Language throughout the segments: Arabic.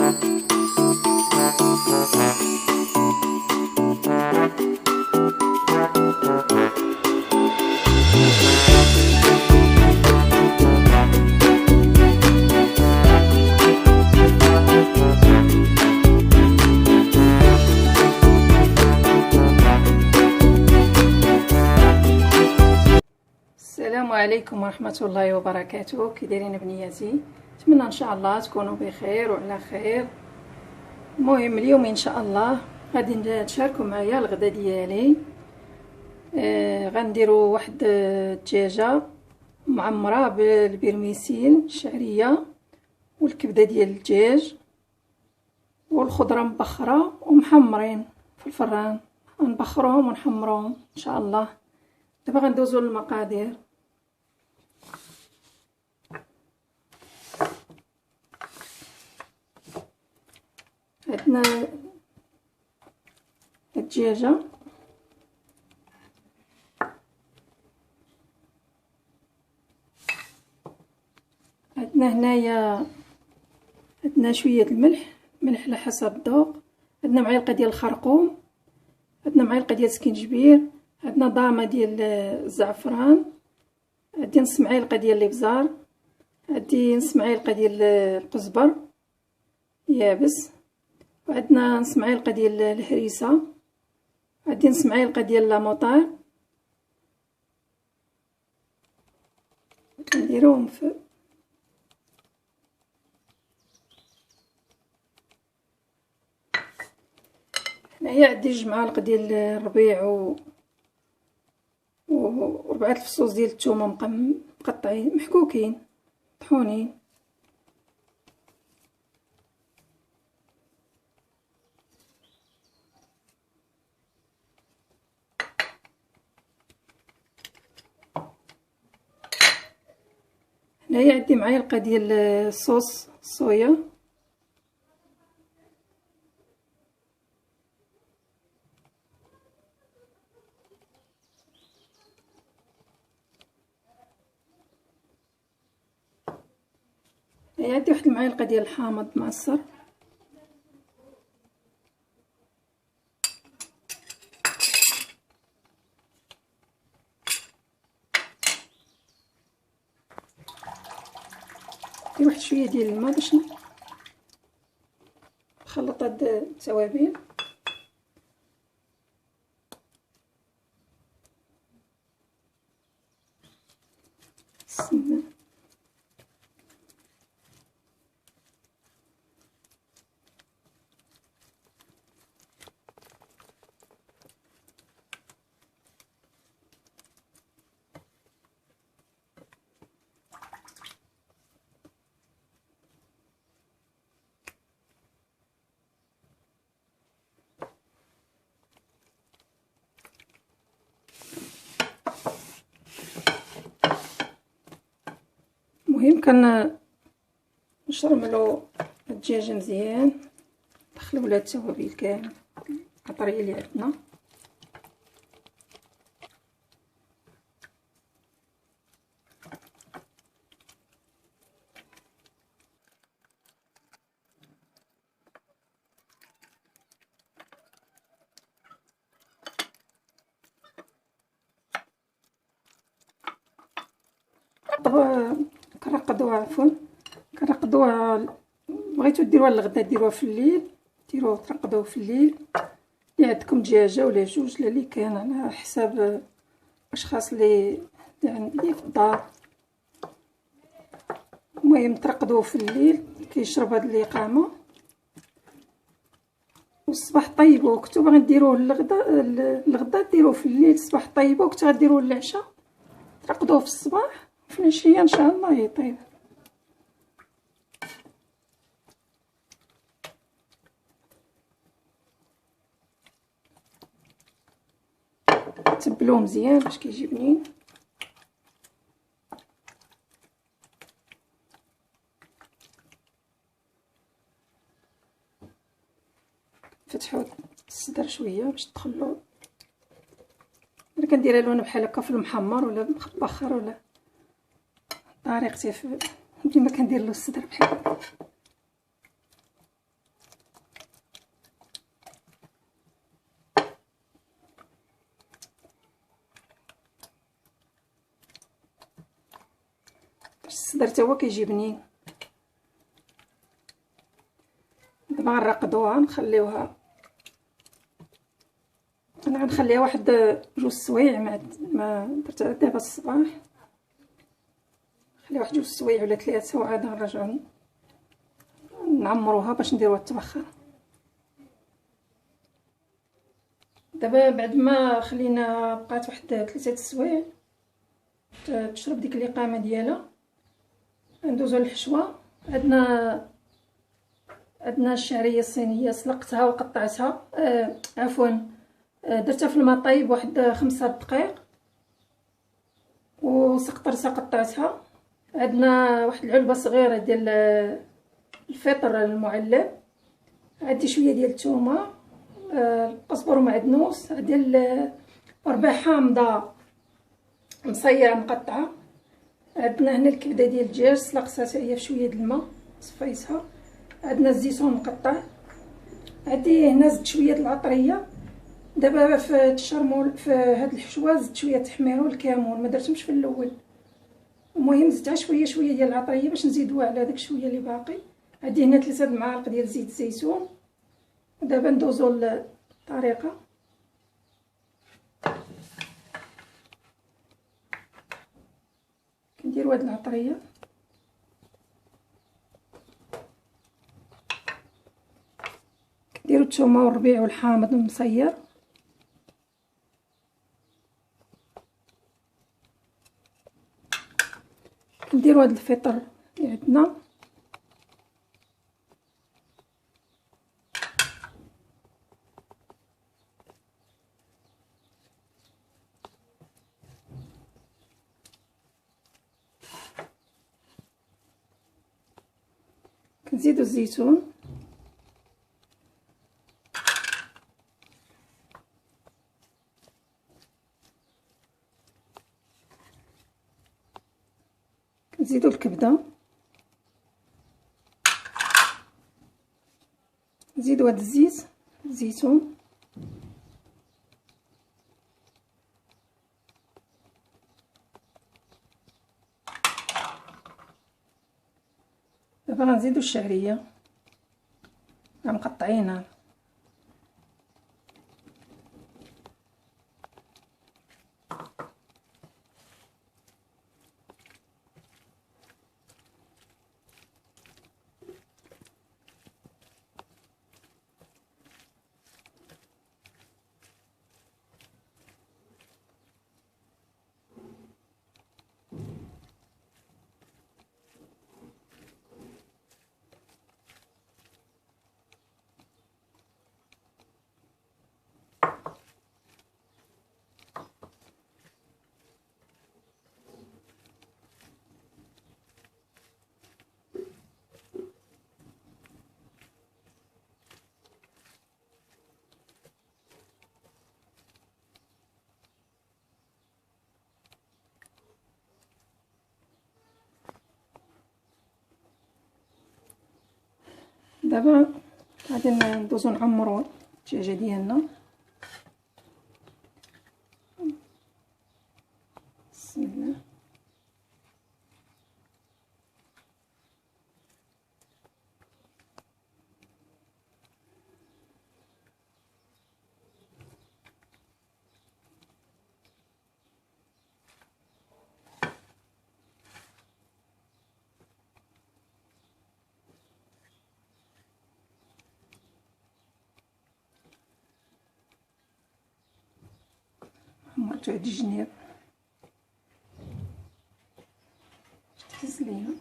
السلام عليكم ورحمة الله وبركاته. كي دايرين بنياتي؟ نتمنى ان شاء الله تكونوا بخير وعلى خير. المهم اليوم ان شاء الله غادي تشاركوا معايا الغدا ديالي. غنديروا واحد الدجاجه معمره بالبرميسيل الشعريه والكبده ديال الدجاج والخضره مبخره ومحمرين في الفران. غنبخروهم ونحمروهم ان شاء الله. دابا غندوزو للمقادير. عندنا الدجاجه، عندنا هنايا عندنا شويه الملح على حسب الذوق، عندنا معلقه ديال الخرقوم، عندنا معلقه ديال السكينجبير، عندنا ضامه ديال الزعفران، عندي نص معلقه ديال الابزار، عندي نص معلقه ديال القزبر يابس، وعندنا نص معلقه ديال الهريسه، عندي نص معلقه ديال لاموطار. نديروهم في هنايا عندي 2 معالق ديال الربيع و4 الفصوص ديال الثومه مقطعين محكوكين طحونين. هنايا عندي معلقه ديال الصوص الصويا، هنايا عندي واحد المعلقه ديال الحامض معصر، ندير واحد شويه ديال الماء باش نخلط هاد التوابل. السمنه، المهم نشرملو الدجاج مزيان، ندخلو لها التوابل كامل العطريه اللي عندنا. كنقدوها عفوا كنقدوها. بغيتو ديروها للغدا ديروها في الليل، ترقدوه في الليل. اللي عندكم دجاجه ولا جوج اللي كان على حساب الاشخاص اللي عندي في الدار. المهم ترقدوه في الليل كيشرب هاد الاقامه، والصباح طيبوه. كنتو باغي ديروه للغدا ديروه في الليل، الصباح طيبوه. كنتو غديروه للعشاء ترقدوه في الصباح، في العشيه ان شاء الله يطيب. تبلوه مزيان باش كيجي بنين. فتحوا الصدر شويه باش تدخلوا. انا كنديرها لون بحال هكا في المحمر ولا مبخر ولا طريقتي ديما كندير له الصدر بحال هكا. الصدر تا هو كيجي بنين. دابا غنرقدوها نخليوها، انا غنخليها واحد 2 سوايع ما درتها دابا الصباح، نخليها واحد 2 سوايع ولا 3 وعاد غنرجعو نعمروها باش نديروها تبخر. دابا بعد ما خلينا بقات واحد 3 سوايع تشرب ديك الاقامه ديالها، ندوزو للحشوه. عندنا الشعريه الصينيه، سلقتها وقطعتها، عفوا درتها في الماء طيب واحد 5 دقائق وسقطرتها قطعتها. عندنا واحد العلبه صغيره ديال الفطر المعلب، عندي شويه ديال الثومه، القزبر ومعدنوس، عندي ربع حامضه مصيره مقطعه. عندنا هنا الكبده ديال الدجاج سلقتها حتى هي في شويه د الماء صفيتها. عندنا الزيتون مقطع، عندي هنا زدت شويه د العطريه. دابا في الشرمول في هاد الحشوه زدت شويه التحمير والكمون، ما درتهمش في الاول. المهم زدت شويه ديال العطريه باش نزيدوها على داك شويه اللي باقي. عندي هنا 3 معالق ديال زيت الزيتون. ودابا ندوزو للطريقه. كنديروا هاد العطريه، كنديروا الثومه والربيع والحامض المصير، كنديروا هاد الفطر اللي عندنا، كنزيدو الزيتون، كنزيدو الكبده، نزيدو هاد الزيت الزيتون، دابا غنزيدو الشعريه مقطعينها. دابا غادي ندوزو نعمرو الدجاجه ديالنا. بسم الله. عمرتو هاد الجنيب تهز ليا.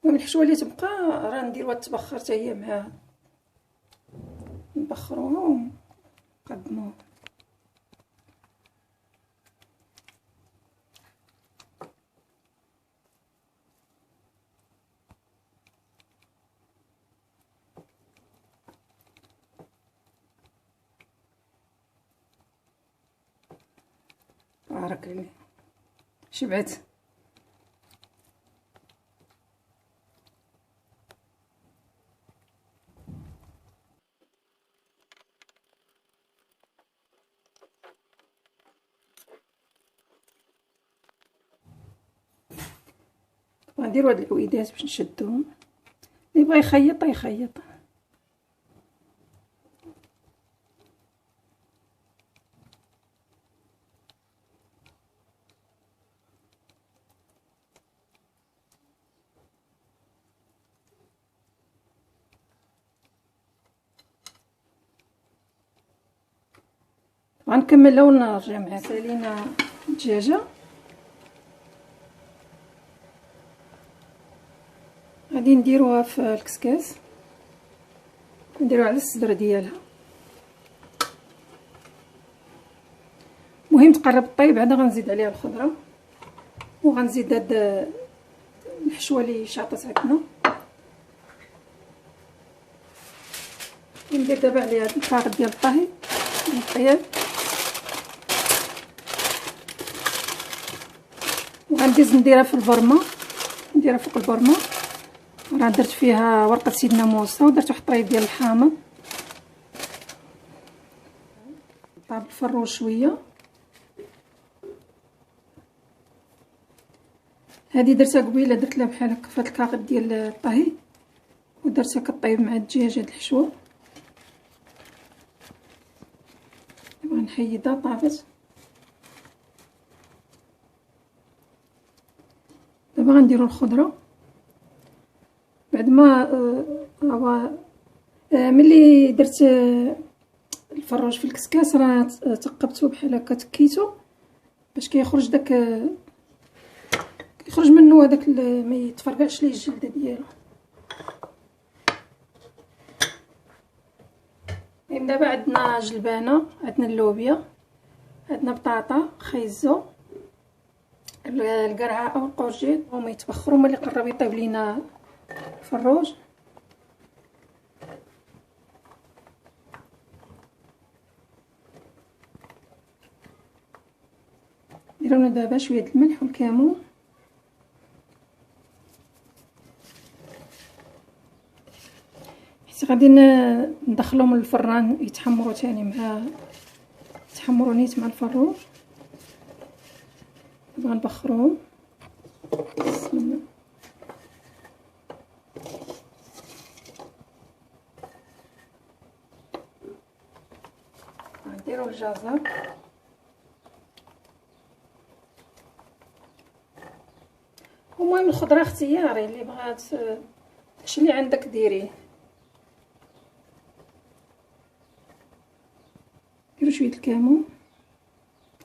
المهم الحشوه اللي تبقى راه نديروها تبخر حتى هي معاها، نبخروها ونقدموها. بارك الله. شبعت. غنديرو هاد العويدات باش نشدوهم، اللي بغا يخيط يخيط. غنكملها ونرجع معها. سالينا الدجاجه، غادي نديروها في الكسكاس، نديروها على الصدر ديالها. مهم تقرب طيب، عاد غنزيد عليها الخضره وغنزيد هاد الحشوه اللي شاطت عندنا. ندير دابا عليها هاد الفارغ ديال الطهي الطياب، وغنديز نديرها في البرمه، نديرها فوق البرمه. راه درت فيها ورقه سيدنا موسى ودرت واحد الطريف ديال الحامض. طاب الفرو شويه، هذه درتها قبيله، درت لها بحال هكا في هاد الكاغط ديال الطهي ودرتها كطيب مع الدجاج. هاد الحشوه غنحيدها طابت. دابا غنديرو الخضره بعد ما ملي درت الفروج في الكسكاس راه تقبتو بحال هكا، تكيتو باش كيخرج داك، كيخرج منه هذاك ما يتفرقعش ليه الجلده ديالو. دابا عندنا جلبانه، عندنا اللوبيا، عندنا بطاطا، خيزو، القرعه او القرجيط، هما يتبخروا ملي قرب يطيب لينا الفروج. نديرو لنا دابا شويه الملح والكمون، حيت غادي ندخلهم للفران يتحمروا ثاني مع نيت مع الفروج. غنبخروهم. بسم الله. نديرو الجزر، المهم الخضره اختياري، اللي بغات داكشي اللي عندك ديريه. نديرو شويه الكمون،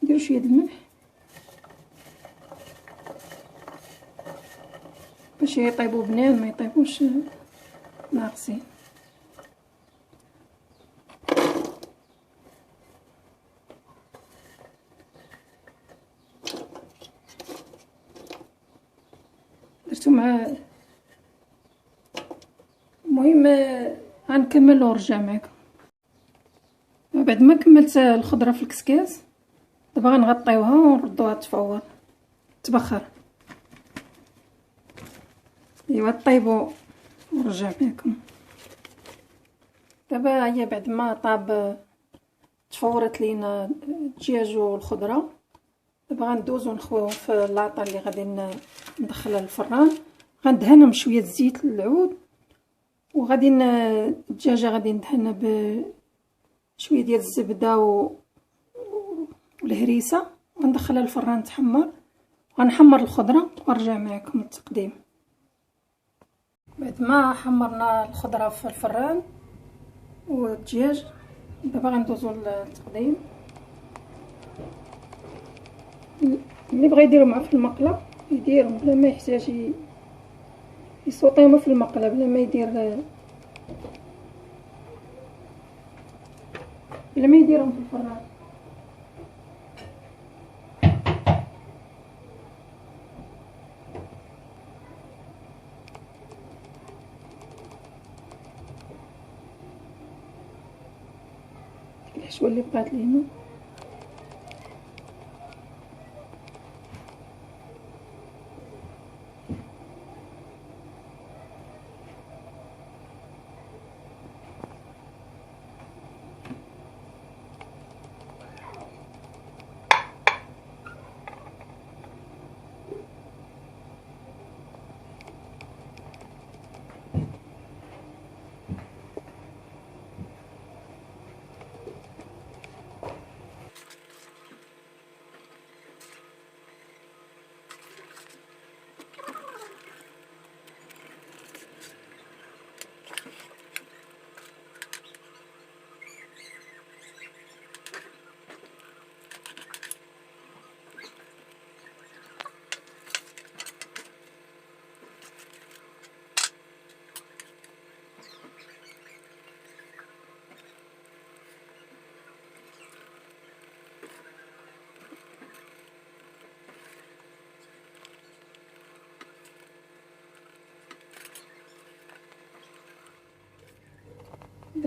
نديرو شويه الملح باش يطيبوا بنان، ما يطيبوش ناقصين. درتو مع، المهم غنكمل ونرجع معكم. بعد ما كملت الخضره في الكسكاس دابا غنغطيوها ونردوها تفور تبخر. ايوا طيبوا ونرجع معكم. دابا هي بعد ما طاب تفورت لينا الدجاج والخضره، دابا غندوزو نخويو في اللاطه اللي غادي ندخلها للفران. غندهنهم شويه زيت العود، وغادي الدجاجه غادي ندهنها بشويه ديال الزبده والهريسه، وندخلها للفران تحمر. غنحمر الخضره ونرجع معكم التقديم. بعد ما حمرنا الخضره في الفران والدجاج، دابا غندوزو للتقديم. اللي بغى يديرو معاه في المقله يديرهم بلا ما يحتاج يسوطيهم في المقله، بلا ما يديرهم في الفران. الحشوه اللي بقات لينا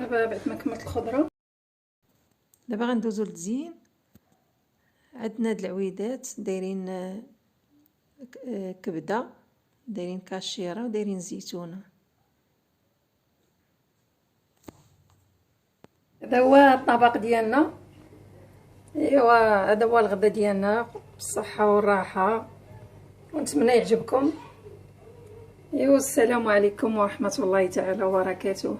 دابا بعد ما كملت الخضره دابا غندوزو للتزيين. عندنا هاد العويدات دايرين كبده، دايرين كاشيره ودايرين زيتونه. هذا هو الطبق ديالنا. ايوا هذا هو الغدا ديالنا بالصحه والراحه، ونتمنى يعجبكم. ايوا السلام عليكم ورحمه الله تعالى وبركاته.